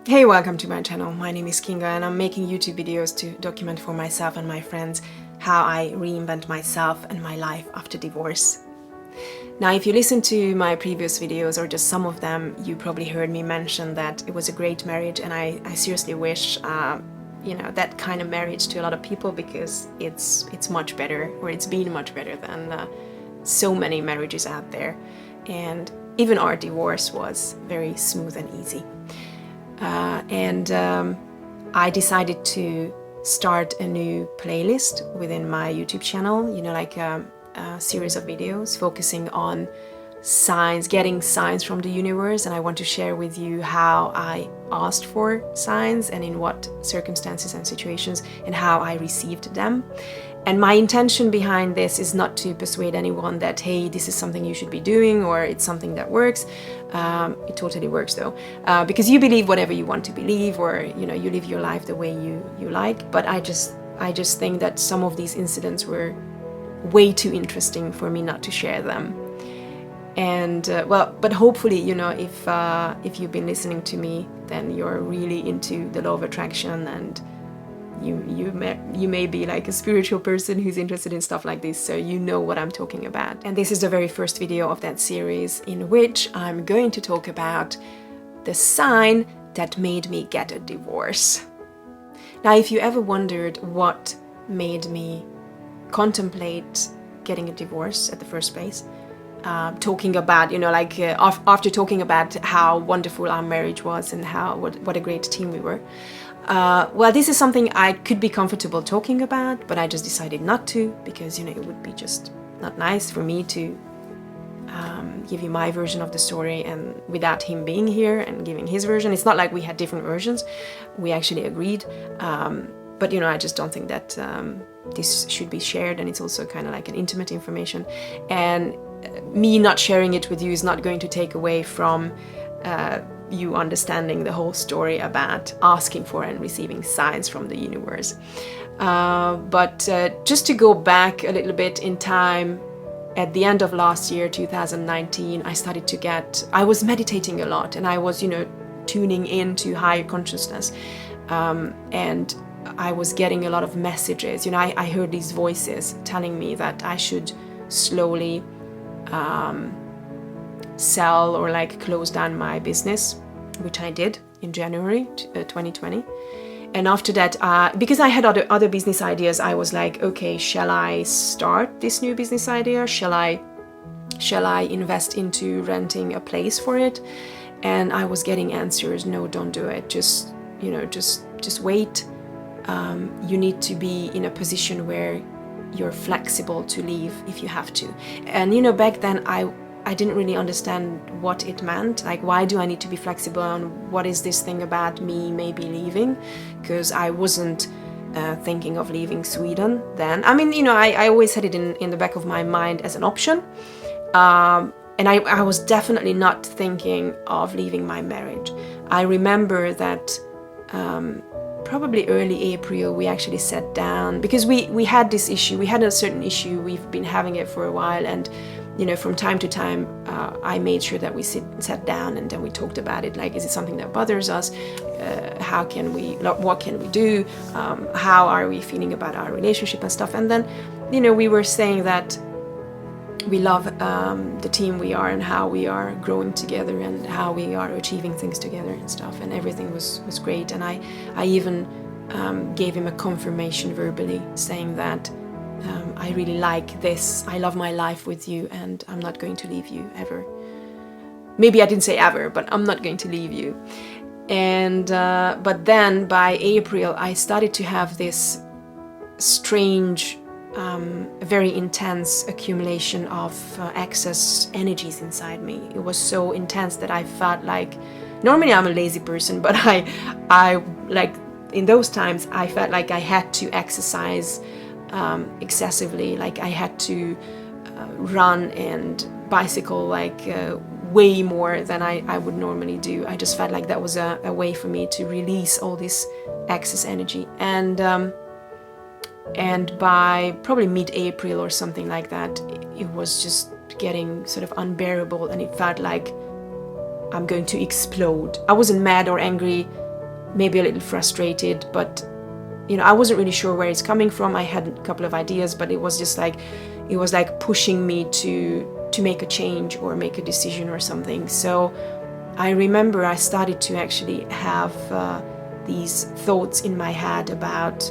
Hey, welcome to my channel. My name is Kinga and I'm making YouTube videos to document for myself and my friends how I reinvent myself and my life after divorce. Now, if you listen to my previous videos or just some of them, you probably heard me mention that it was a great marriage, and I seriously wish that kind of marriage to a lot of people, because it's much better, or it's been much better than so many marriages out there. And even our divorce was very smooth and easy. I decided to start a new playlist within my YouTube channel, like a series of videos focusing on signs, getting signs from the universe. And I want to share with you how I asked for signs and in what circumstances and situations, and how I received them. And my intention behind this is not to persuade anyone that, hey, this is something you should be doing, or it's something that works. It totally works though, because you believe whatever you want to believe, or you live your life the way you like. But I just think that some of these incidents were way too interesting for me not to share them. And but hopefully, if you've been listening to me, then you're really into the law of attraction, and you may be like a spiritual person who's interested in stuff like this, so you know what I'm talking about. And this is the very first video of that series, in which I'm going to talk about the sign that made me get a divorce. Now, if you ever wondered what made me contemplate getting a divorce at the first place, talking about, after talking about how wonderful our marriage was and what a great team we were, well, this is something I could be comfortable talking about, but I just decided not to, because it would be just not nice for me to give you my version of the story, and without him being here and giving his version. It's not like we had different versions, we actually agreed, but I just don't think that this should be shared, and it's also kind of like an intimate information, and me not sharing it with you is not going to take away from you understanding the whole story about asking for and receiving signs from the universe. But just to go back a little bit in time, at the end of last year, 2019, I was meditating a lot, and I was, tuning into higher consciousness. And I was getting a lot of messages. I heard these voices telling me that I should slowly sell or close down my business, which I did in January 2020. And after that, because I had other business ideas, I was like, okay, shall I start this new business idea? Shall I invest into renting a place for it? And I was getting answers: no, don't do it. Just wait. You need to be in a position where you're flexible to leave if you have to. And back then I didn't really understand what it meant. Like, why do I need to be flexible, and what is this thing about me maybe leaving? Because I wasn't thinking of leaving Sweden then. I mean, I always had it in the back of my mind as an option. And I was definitely not thinking of leaving my marriage. I remember that probably early April, we actually sat down, because we had this issue. We had a certain issue. We've been having it for a while, and from time to time, I made sure that we sat down and then we talked about it. Like, is it something that bothers us? What can we do? How are we feeling about our relationship and stuff? And then, we were saying that we love the team we are, and how we are growing together, and how we are achieving things together and stuff. And everything was great. And I even gave him a confirmation verbally, saying that I really like this. I love my life with you, and I'm not going to leave you ever. Maybe I didn't say ever, but I'm not going to leave you. And but then by April, I started to have this strange, very intense accumulation of excess energies inside me. It was so intense that I felt like, normally I'm a lazy person, but I like in those times I felt like I had to exercise excessively. Like, I had to run and bicycle way more than I would normally do. I just felt like that was a way for me to release all this excess energy. And by probably mid-April or something like that, it was just getting sort of unbearable, and it felt like I'm going to explode. I wasn't mad or angry maybe a little frustrated, but you know, I wasn't really sure where it's coming from. I had a couple of ideas, but it was just like, it was like pushing me to make a change or make a decision or something. So I remember I started to actually have these thoughts in my head about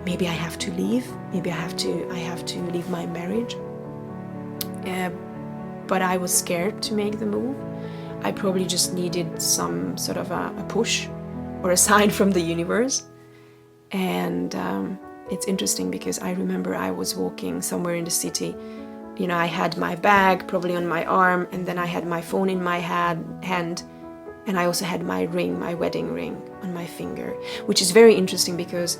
maybe I have to leave, maybe I have to leave my marriage. But I was scared to make the move. I probably just needed some sort of a push or a sign from the universe. And it's interesting because I remember I was walking somewhere in the city. You know, I had my bag probably on my arm, and then I had my phone in my hand, and I also had my ring, my wedding ring, on my finger, which is very interesting because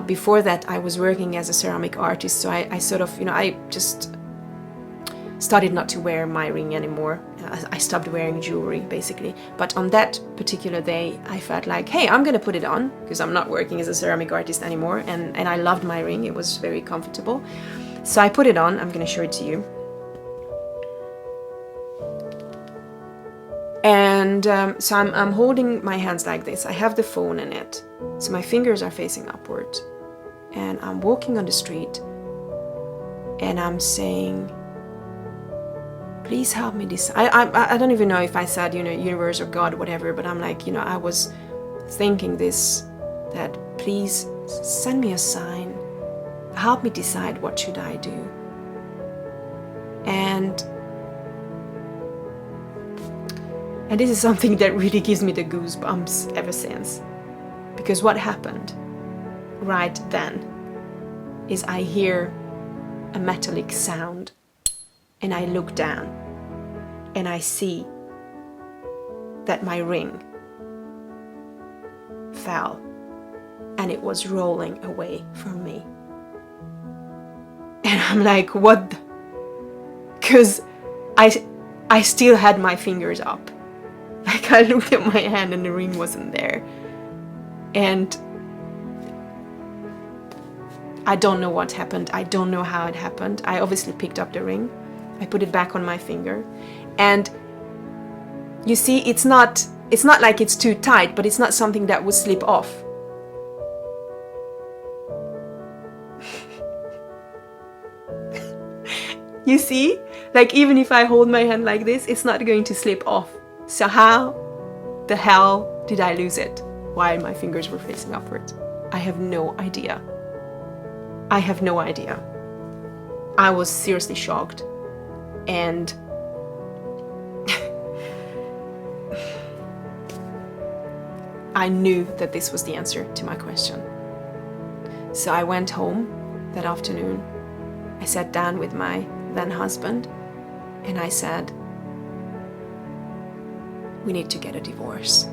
before that I was working as a ceramic artist, so I sort of, you know, I just started not to wear my ring anymore. I stopped wearing jewelry basically. But on that particular day I felt like, hey, I'm gonna put it on because I'm not working as a ceramic artist anymore, and I loved my ring. It was very comfortable. So I put it on. I'm gonna show it to you. And so I'm holding my hands like this. I have the phone in it, so my fingers are facing upwards, and I'm walking on the street, and I'm saying, please help me decide. I don't even know if I said, you know, universe or God, whatever, but I'm like, you know, I was thinking this, that please send me a sign, help me decide what should I do. And this is something that really gives me the goosebumps ever since, because what happened right then is I hear a metallic sound, and I look down and I see that my ring fell and it was rolling away from me. And I'm like, what? Because I still had my fingers up. Like, I looked at my hand and the ring wasn't there. And I don't know what happened. I don't know how it happened. I obviously picked up the ring. I put it back on my finger, and you see, it's not like it's too tight, but it's not something that would slip off. You see, like, even if I hold my hand like this, it's not going to slip off. So how the hell did I lose it while my fingers were facing upwards? I have no idea. I have no idea. I was seriously shocked. And I knew that this was the answer to my question. So I went home that afternoon. I sat down with my then husband and I said, we need to get a divorce.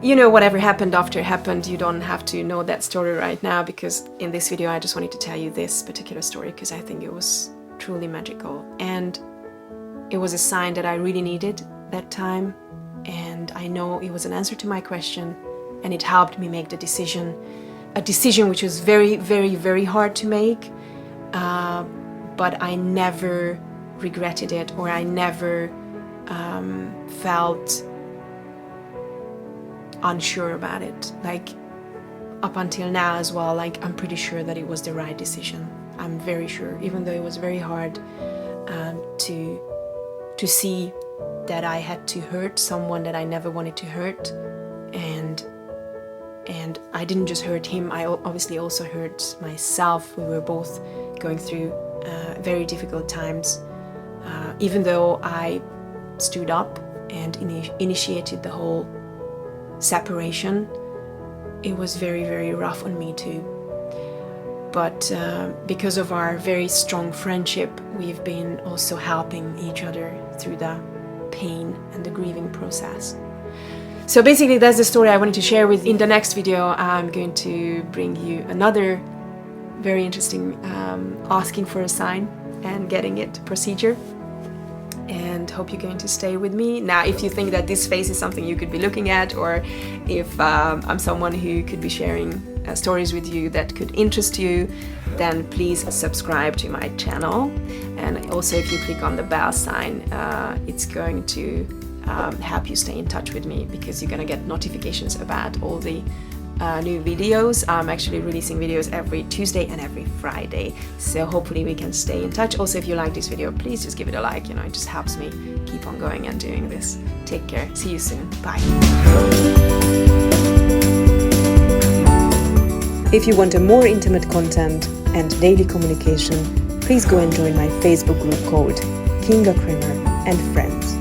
You know, whatever happened after happened, you don't have to know that story right now, because in this video I just wanted to tell you this particular story because I think it was truly magical. And it was a sign that I really needed that time, and I know it was an answer to my question, and it helped me make the decision. A decision which was very, very, very hard to make, but I never regretted it, or I never felt unsure about it. Like, up until now as well, like, I'm pretty sure that it was the right decision. I'm very sure, even though it was very hard to see that I had to hurt someone that I never wanted to hurt, and I didn't just hurt him, I obviously also hurt myself. We were both going through very difficult times. Even though I stood up and initiated the whole separation, it was very, very rough on me too. But because of our very strong friendship, we've been also helping each other through the pain and the grieving process. So basically that's the story I wanted to share with you. In the next video I'm going to bring you another very interesting asking for a sign and getting it procedure, and hope you're going to stay with me. Now, if you think that this face is something you could be looking at, or if I'm someone who could be sharing stories with you that could interest you, then please subscribe to my channel. And also, if you click on the bell sign, it's going to help you stay in touch with me, because you're gonna get notifications about all the new videos. I'm actually releasing videos every Tuesday and every Friday, so hopefully we can stay in touch. Also, if you like this video, please just give it a like, you know, it just helps me keep on going and doing this. Take care, see you soon, bye. If you want a more intimate content and daily communication, please go and join my Facebook group called Kinga Krimmer and Friends.